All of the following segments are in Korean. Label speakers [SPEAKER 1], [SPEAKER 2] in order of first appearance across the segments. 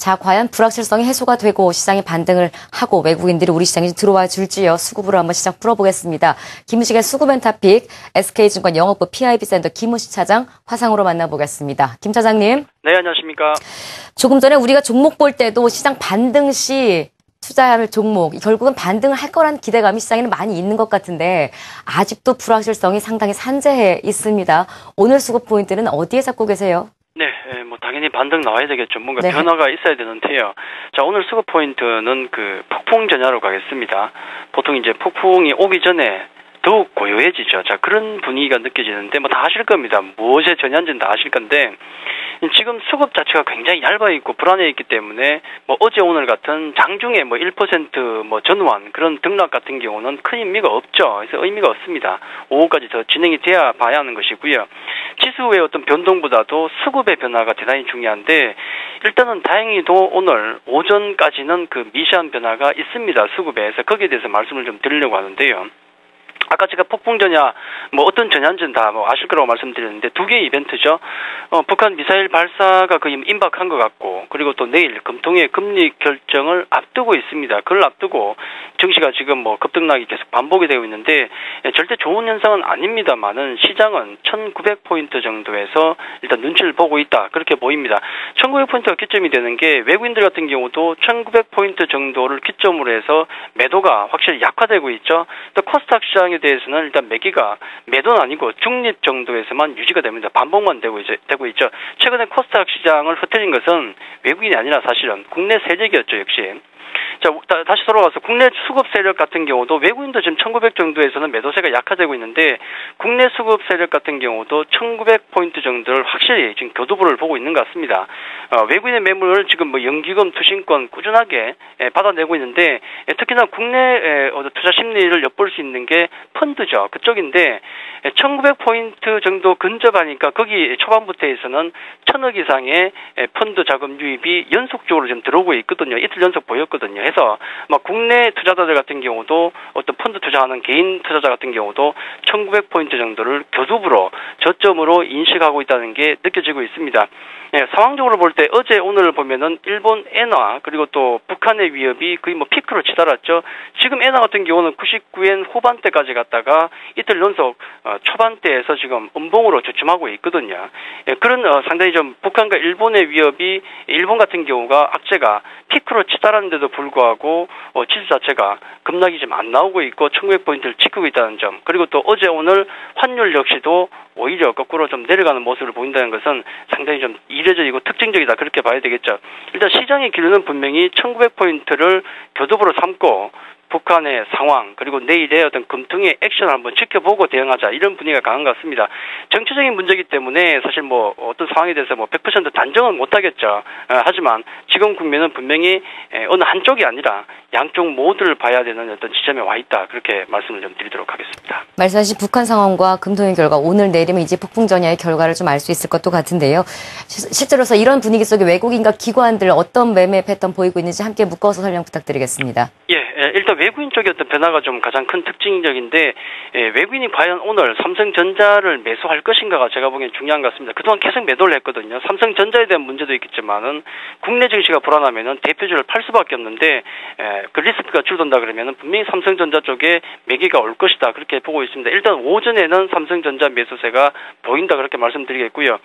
[SPEAKER 1] 자, 과연 불확실성이 해소가 되고 시장이 반등을 하고 외국인들이 우리 시장에 들어와 줄지요. 수급으로 한번 시장 풀어보겠습니다. 김우식의 수급앤타픽, SK증권 영업부 PIB센터 김우식 차장 화상으로 만나보겠습니다. 김 차장님.
[SPEAKER 2] 네, 안녕하십니까.
[SPEAKER 1] 조금 전에 우리가 종목 볼 때도 시장 반등 시 투자할 종목, 결국은 반등을 할 거라는 기대감이 시장에는 많이 있는 것 같은데 아직도 불확실성이 상당히 산재해 있습니다. 오늘 수급 포인트는 어디에 잡고 계세요?
[SPEAKER 2] 네, 뭐 당연히 반등 나와야 되겠죠. 뭔가
[SPEAKER 1] 네.
[SPEAKER 2] 변화가 있어야 되는데요. 자, 오늘 수급 포인트는 그 폭풍 전야로 가겠습니다. 보통 이제 폭풍이 오기 전에 더욱 고요해지죠. 자, 그런 분위기가 느껴지는데 뭐 다 아실 겁니다. 무엇의 전야인지는 다 아실 건데 지금 수급 자체가 굉장히 얇아 있고 불안해 있기 때문에 뭐 어제 오늘 같은 장중에 뭐 1% 전환 그런 등락 같은 경우는 큰 의미가 없죠. 그래서 의미가 없습니다. 오후까지 더 진행이 돼야 봐야 하는 것이고요. 지수의 어떤 변동보다도 수급의 변화가 대단히 중요한데 일단은 다행히도 오늘 오전까지는 그 미세한 변화가 있습니다. 수급에서 거기에 대해서 말씀을 좀 드리려고 하는데요. 아까 제가 폭풍 전야, 뭐 어떤 전야인지는 다 뭐 아실 거라고 말씀드렸는데 두 개의 이벤트죠. 북한 미사일 발사가 거의 임박한 것 같고, 그리고 또 내일 금통의 금리 결정을 앞두고 있습니다. 그걸 앞두고 증시가 지금 뭐 급등락이 계속 반복이 되고 있는데 절대 좋은 현상은 아닙니다만은 시장은 1900포인트 정도에서 일단 눈치를 보고 있다. 그렇게 보입니다. 1900포인트가 기점이 되는 게 외국인들 같은 경우도 1900포인트 정도를 기점으로 해서 매도가 확실히 약화되고 있죠. 또 코스닥 시장에 대해서는 일단 매도는 아니고 중립 정도에서만 유지가 됩니다. 반복만 되고 있죠. 최근에 코스닥 시장을 흩어진 것은 외국인이 아니라 사실은 국내 세력이었죠, 역시. 자, 다시 돌아가서 국내 수급 세력 같은 경우도 외국인도 지금 1900 정도에서는 매도세가 약화되고 있는데 국내 수급 세력 같은 경우도 1900포인트 정도를 확실히 지금 교두보를 보고 있는 것 같습니다. 외국인의 매물을 지금 뭐 연기금, 투신권 꾸준하게 받아내고 있는데 특히나 국내 투자 심리를 엿볼 수 있는 게 펀드죠. 그쪽인데 1900포인트 정도 근접하니까 거기 초반부터에서는 1000억 이상의 펀드 자금 유입이 연속적으로 지금 들어오고 있거든요. 이틀 연속 보였거든요. 해서 막 국내 투자자들 같은 경우도 어떤 펀드 투자하는 개인 투자자 같은 경우도 1900포인트 정도를 교두부로 저점으로 인식하고 있다는 게 느껴지고 있습니다. 네, 상황적으로 볼 때 어제 오늘 보면은 일본 엔화 그리고 또 북한의 위협이 거의 뭐 피크로 치달았죠. 지금 엔화 같은 경우는 99엔 후반대까지 갔다가 이틀 연속 초반대에서 지금 음봉으로 주춤하고 있거든요. 예, 그런 상당히 좀 북한과 일본의 위협이 일본 같은 경우가 악재가 피크로 치달았는데도 불구하고 지수 자체가 급락이 좀 안 나오고 있고 1900포인트를 지키고 있다는 점, 그리고 또 어제 오늘 환율 역시도 오히려 거꾸로 좀 내려가는 모습을 보인다는 것은 상당히 좀 이례적이고 특징적이다, 그렇게 봐야 되겠죠. 일단 시장의 기류는 분명히 1900포인트를 교두보로 삼고 북한의 상황 그리고 내일의 어떤 금통의 액션을 한번 지켜보고 대응하자, 이런 분위기가 강한 것 같습니다. 정치적인 문제이기 때문에 사실 뭐 어떤 상황에 대해서 뭐 100% 단정은 못하겠죠. 하지만 지금 국면은 분명히 어느 한쪽이 아니라 양쪽 모두를 봐야 되는 어떤 지점에 와 있다, 그렇게 말씀을 좀 드리도록 하겠습니다.
[SPEAKER 1] 말씀하신 북한 상황과 금통의 결과, 오늘 내리면 이제 폭풍 전야의 결과를 좀 알 수 있을 것도 같은데요. 실제로서 이런 분위기 속에 외국인과 기관들 어떤 매매 패턴 보이고 있는지 함께 묶어서 설명 부탁드리겠습니다.
[SPEAKER 2] 예, 일단 외국인 쪽의 어떤 변화가 좀 가장 큰 특징적인데 외국인이 과연 오늘 삼성전자를 매수할 것인가가 제가 보기엔 중요한 것 같습니다. 그동안 계속 매도를 했거든요. 삼성전자에 대한 문제도 있겠지만은 국내 증시가 불안하면은 대표주를 팔 수밖에 없는데 그 리스크가 줄어든다 그러면은 분명히 삼성전자 쪽에 매기가 올 것이다, 그렇게 보고 있습니다. 일단 오전에는 삼성전자 매수세가 보인다, 그렇게 말씀드리겠고요.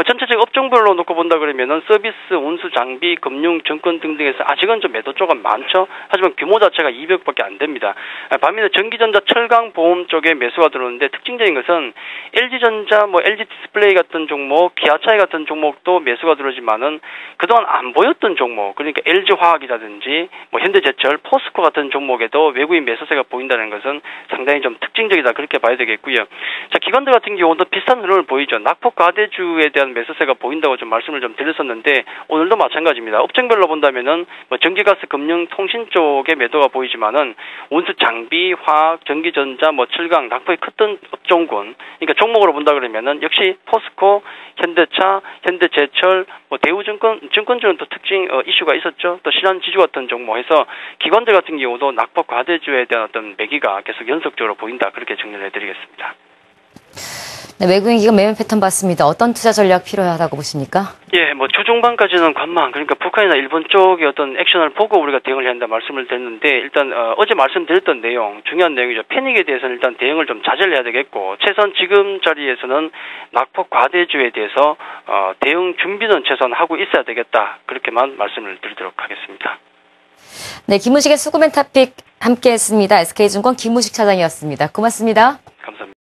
[SPEAKER 2] 전체적 업종별로 놓고 본다 그러면은 서비스, 운수, 장비, 금융, 증권 등등에서 아직은 좀 매도 쪽은 많죠. 하지만 규모 자체가 200밖에 안 됩니다. 반면에 전기전자, 철강, 보험 쪽에 매수가 들어오는데 특징적인 것은 LG전자, 뭐 LG 디스플레이 같은 종목, 기아차이 같은 종목도 매수가 들어오지만은 그동안 안 보였던 종목, 그러니까 LG화학이라든지 뭐 현대제철, 포스코 같은 종목에도 외국인 매수세가 보인다는 것은 상당히 좀 특징적이다, 그렇게 봐야 되겠고요. 자, 기관들 같은 경우도 비슷한 흐름을 보이죠. 낙폭 과대주에 대한 매수세가 보인다고 좀 말씀을 좀 드렸었는데 오늘도 마찬가지입니다. 업종별로 본다면은 뭐 전기가스, 금융, 통신 쪽에 매도가 보이지만은 운수, 장비, 화학, 전기전자, 뭐 철강, 낙폭이 컸던 업종군, 그러니까 종목으로 본다 그러면은 역시 포스코, 현대차, 현대제철, 뭐 증권주는 또 특징 이슈가 있었죠. 또 신한지주 같은 종목에서 기관들 같은 경우도 낙폭 과대주에 대한 어떤 매기가 계속 연속적으로 보인다, 그렇게 정리를 해드리겠습니다.
[SPEAKER 1] 네, 외국인 기관 매매 패턴 봤습니다. 어떤 투자 전략 필요하다고 보십니까?
[SPEAKER 2] 예, 뭐 초중반까지는 관망, 그러니까 북한이나 일본 쪽의 어떤 액션을 보고 우리가 대응을 해야 한다 말씀을 드렸는데, 일단 어제 말씀드렸던 내용, 중요한 내용이죠. 패닉에 대해서는 일단 대응을 좀 자제를 해야 되겠고, 최소한 지금 자리에서는 낙폭 과대주에 대해서 대응 준비는 최소한 하고 있어야 되겠다, 그렇게만 말씀을 드리도록 하겠습니다.
[SPEAKER 1] 네, 김우식의 수구맨 타픽 함께했습니다. SK증권 김우식 차장이었습니다. 고맙습니다.